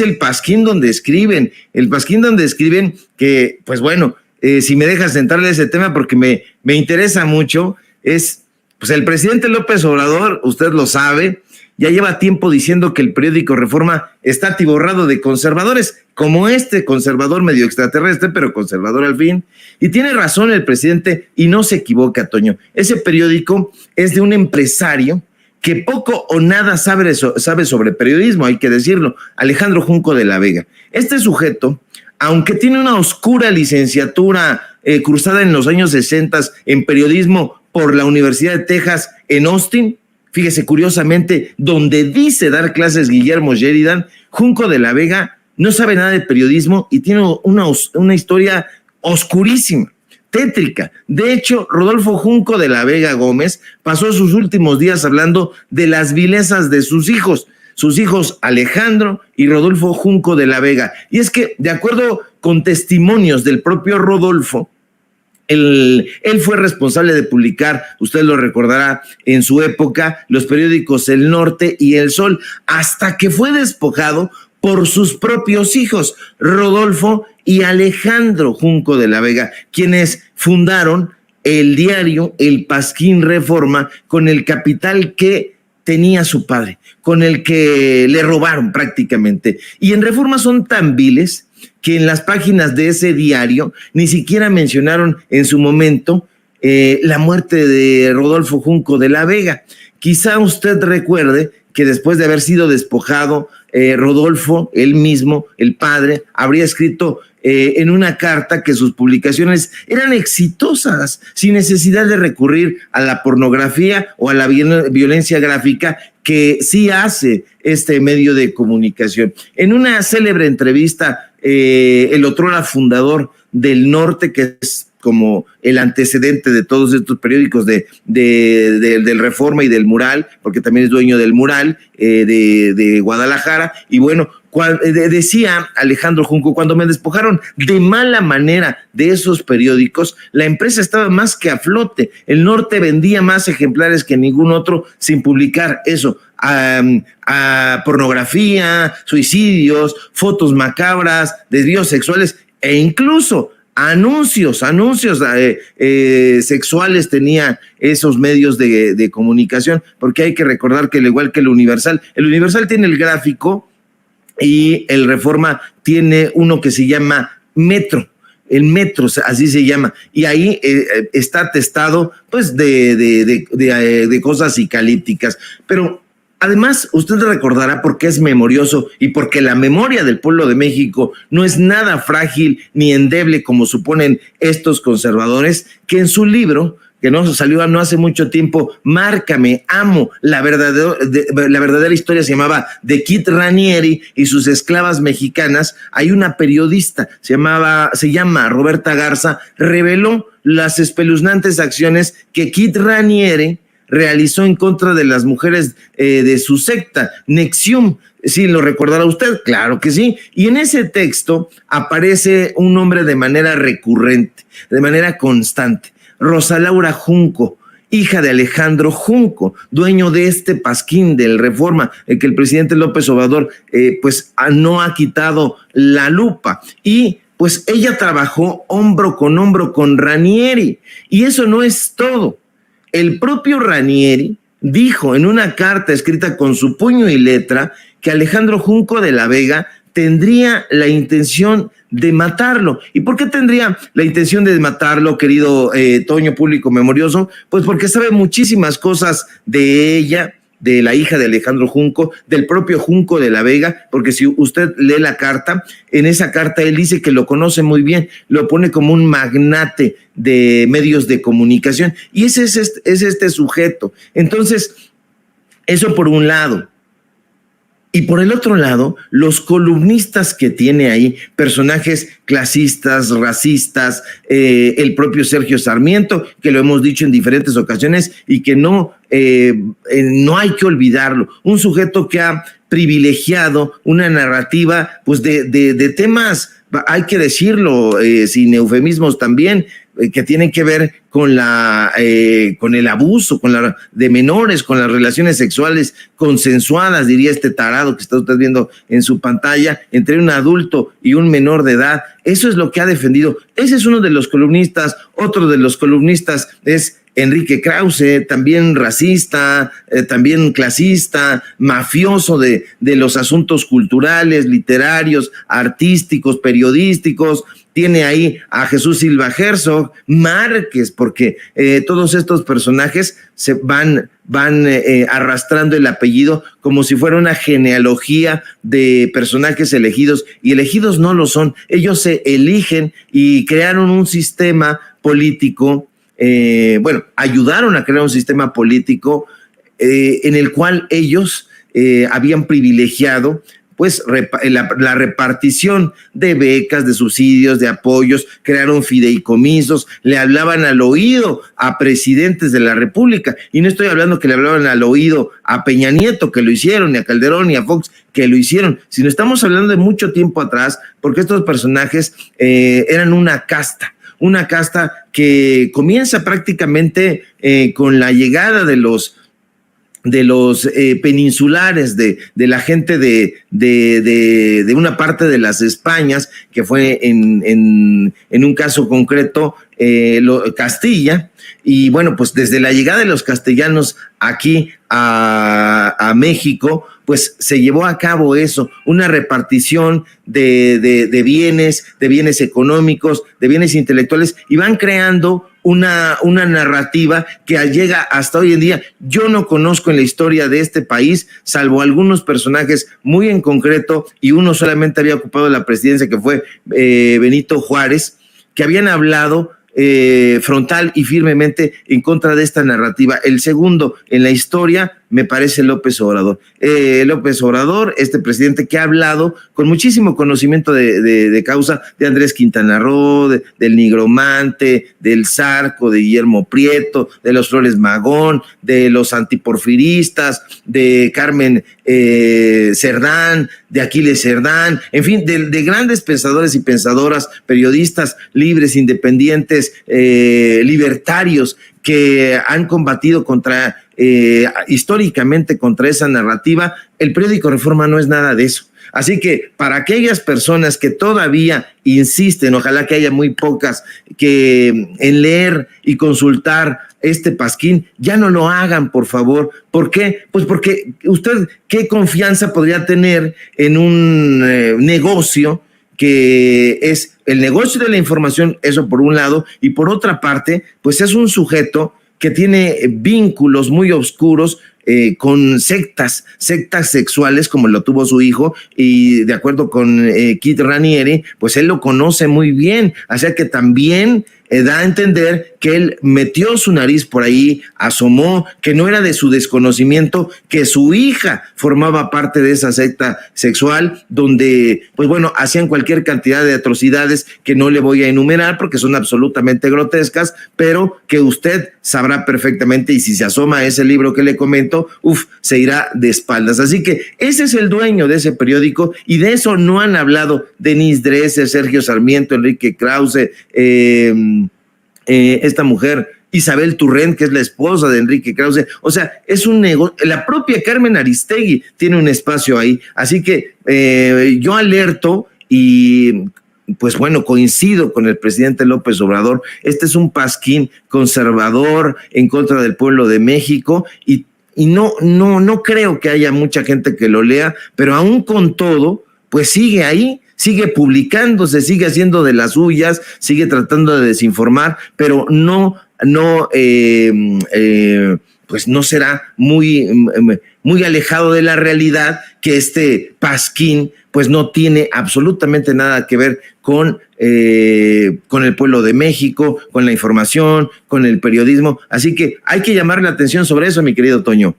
el pasquín donde escriben, que, pues bueno, si me dejas entrarle a ese tema porque me interesa mucho, es, pues el presidente López Obrador, usted lo sabe, ya lleva tiempo diciendo que el periódico Reforma está atiborrado de conservadores, como este conservador medio extraterrestre, pero conservador al fin. Y tiene razón el presidente y no se equivoca, Toño. Ese periódico es de un empresario que poco o nada sabe sobre periodismo, hay que decirlo, Alejandro Junco de la Vega. Este sujeto, aunque tiene una oscura licenciatura cursada en los años 60 en periodismo por la Universidad de Texas en Austin, fíjese curiosamente, donde dice dar clases Guillermo Sheridan, Junco de la Vega no sabe nada de periodismo y tiene una historia oscurísima, tétrica. De hecho, Rodolfo Junco de la Vega Gómez pasó sus últimos días hablando de las vilezas de sus hijos Alejandro y Rodolfo Junco de la Vega. Y es que, de acuerdo con testimonios del propio Rodolfo, él fue responsable de publicar, usted lo recordará, en su época, los periódicos El Norte y El Sol, hasta que fue despojado por sus propios hijos, Rodolfo y Alejandro Junco de la Vega, quienes fundaron el diario El Pasquín Reforma con el capital que tenía su padre, con el que le robaron prácticamente. Y en Reforma son tan viles que en las páginas de ese diario ni siquiera mencionaron en su momento la muerte de Rodolfo Junco de la Vega. Quizá usted recuerde que después de haber sido despojado, Rodolfo, él mismo, el padre, habría escrito en una carta que sus publicaciones eran exitosas, sin necesidad de recurrir a la pornografía o a la violencia gráfica que sí hace este medio de comunicación. En una célebre entrevista, el otrora fundador del Norte, que es como el antecedente de todos estos periódicos del Reforma y del Mural, porque también es dueño del Mural de Guadalajara, y bueno, decía Alejandro Junco, cuando me despojaron de mala manera de esos periódicos, la empresa estaba más que a flote, el Norte vendía más ejemplares que ningún otro sin publicar eso, a pornografía, suicidios, fotos macabras, desvíos sexuales e incluso anuncios sexuales tenía esos medios de comunicación, porque hay que recordar que al igual que el Universal tiene el gráfico y el Reforma tiene uno que se llama Metro. El Metro, así se llama, y ahí está atestado pues de cosas psicalípticas, pero además, usted recordará porque es memorioso y porque la memoria del pueblo de México no es nada frágil ni endeble como suponen estos conservadores, que en su libro, que no salió no hace mucho tiempo, Márcame, amo, la verdadera historia, se llamaba de Kit Raniere y sus esclavas mexicanas. Hay una periodista, se llama Roberta Garza, reveló las espeluznantes acciones que Kit Raniere realizó en contra de las mujeres de su secta, Nexium. ¿Sí lo recordará usted? Claro que sí. Y en ese texto aparece un nombre de manera recurrente, de manera constante, Rosa Laura Junco, hija de Alejandro Junco, dueño de este pasquín del Reforma, el que el presidente López Obrador no ha quitado la lupa. Y pues ella trabajó hombro con Raniere. Y eso no es todo. El propio Raniere dijo en una carta escrita con su puño y letra que Alejandro Junco de la Vega tendría la intención de matarlo. ¿Y por qué tendría la intención de matarlo, querido Toño, público memorioso? Pues porque sabe muchísimas cosas de ella, de la hija de Alejandro Junco, del propio Junco de la Vega, porque si usted lee la carta, en esa carta él dice que lo conoce muy bien, lo pone como un magnate de medios de comunicación, y ese es este sujeto. Entonces, eso por un lado. Y por el otro lado, los columnistas que tiene ahí, personajes clasistas, racistas, el propio Sergio Sarmiento, que lo hemos dicho en diferentes ocasiones y que no hay que olvidarlo. Un sujeto que ha privilegiado una narrativa pues de temas, hay que decirlo sin eufemismos también, que tienen que ver con con el abuso de menores, con las relaciones sexuales consensuadas, diría este tarado que está usted viendo en su pantalla, entre un adulto y un menor de edad. Eso es lo que ha defendido. Ese es uno de los columnistas. Otro de los columnistas es Enrique Krause, también racista, también clasista, mafioso de los asuntos culturales, literarios, artísticos, periodísticos. Tiene ahí a Jesús Silva Herzog, Márquez, porque todos estos personajes se van arrastrando el apellido como si fuera una genealogía de personajes elegidos, y elegidos no lo son. Ellos se eligen y crearon un sistema político, ayudaron a crear un sistema político en el cual ellos habían privilegiado pues la repartición de becas, de subsidios, de apoyos, crearon fideicomisos, le hablaban al oído a presidentes de la República, y no estoy hablando que le hablaban al oído a Peña Nieto, que lo hicieron, ni a Calderón, ni a Fox, que lo hicieron, sino estamos hablando de mucho tiempo atrás, porque estos personajes eran una casta que comienza prácticamente con la llegada de los peninsulares, de la gente de una parte de las Españas, que fue en un caso concreto Castilla. Y bueno, pues desde la llegada de los castellanos aquí a México, pues se llevó a cabo eso, una repartición de bienes económicos, de bienes intelectuales, y van creando una narrativa que llega hasta hoy en día. Yo no conozco en la historia de este país, salvo algunos personajes muy en concreto, y uno solamente había ocupado la presidencia, que fue Benito Juárez, que habían hablado frontal y firmemente en contra de esta narrativa. El segundo en la historia me parece López Obrador. López Obrador, este presidente que ha hablado con muchísimo conocimiento de causa de Andrés Quintana Roo, del Nigromante, del Zarco, de Guillermo Prieto, de los Flores Magón, de los antiporfiristas, de Carmen Cerdán, de Aquiles Cerdán, en fin, de grandes pensadores y pensadoras, periodistas libres, independientes, libertarios, que han combatido históricamente contra esa narrativa. El periódico Reforma no es nada de eso. Así que para aquellas personas que todavía insisten, ojalá que haya muy pocas, que en leer y consultar este pasquín, ya no lo hagan, por favor. ¿Por qué? Pues porque usted, ¿qué confianza podría tener en un negocio que es el negocio de la información? Eso por un lado, y por otra parte, pues es un sujeto que tiene vínculos muy oscuros con sectas sexuales, como lo tuvo su hijo, y de acuerdo con Kit Raniere, pues él lo conoce muy bien, o sea que también da a entender que él metió su nariz por ahí, asomó, que no era de su desconocimiento, que su hija formaba parte de esa secta sexual, donde, pues bueno, hacían cualquier cantidad de atrocidades que no le voy a enumerar porque son absolutamente grotescas, pero que usted sabrá perfectamente, y si se asoma a ese libro que le comento, se irá de espaldas. Así que ese es el dueño de ese periódico, y de eso no han hablado Denise Dresser, Sergio Sarmiento, Enrique Krause, esta mujer Isabel Turrent, que es la esposa de Enrique Krause. O sea, es un negocio. La propia Carmen Aristegui tiene un espacio ahí. Así que yo alerto y pues bueno, coincido con el presidente López Obrador. Este es un pasquín conservador en contra del pueblo de México, y no creo que haya mucha gente que lo lea, pero aún con todo, pues sigue ahí, sigue publicándose, sigue haciendo de las suyas, sigue tratando de desinformar, pero pues no será muy alejado de la realidad que este pasquín pues no tiene absolutamente nada que ver con el pueblo de México, con la información, con el periodismo. Así que hay que llamar la atención sobre eso, mi querido Toño.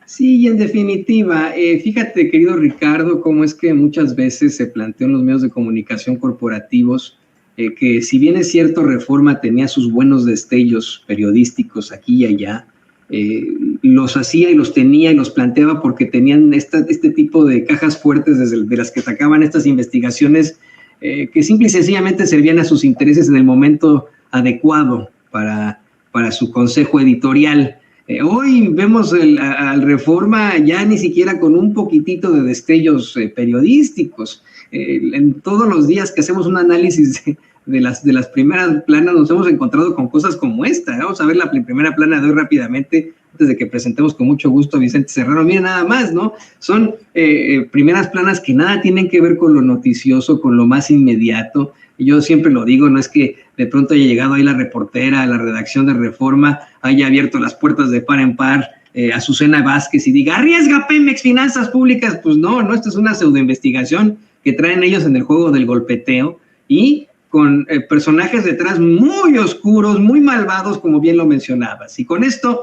Sí, y en definitiva, fíjate, querido Ricardo, cómo es que muchas veces se planteó en los medios de comunicación corporativos que, si bien es cierto, Reforma tenía sus buenos destellos periodísticos aquí y allá, los hacía y los tenía y los planteaba porque tenían este tipo de cajas fuertes de las que sacaban estas investigaciones que simple y sencillamente servían a sus intereses en el momento adecuado para su consejo editorial. Hoy vemos al Reforma ya ni siquiera con un poquitito de destellos periodísticos. En todos los días que hacemos un análisis de las primeras planas nos hemos encontrado con cosas como esta. Vamos a ver la primera plana de hoy rápidamente, antes de que presentemos con mucho gusto a Vicente Serrano. Miren nada más, ¿no? Son primeras planas que nada tienen que ver con lo noticioso, con lo más inmediato. Y yo siempre lo digo, no es que de pronto haya llegado ahí la reportera a la redacción de Reforma, haya abierto las puertas de par en par Azucena Vázquez y diga, arriesga Pemex Finanzas Públicas. Pues no, esto es una pseudoinvestigación que traen ellos en el juego del golpeteo y con personajes detrás muy oscuros, muy malvados, como bien lo mencionabas. Y con esto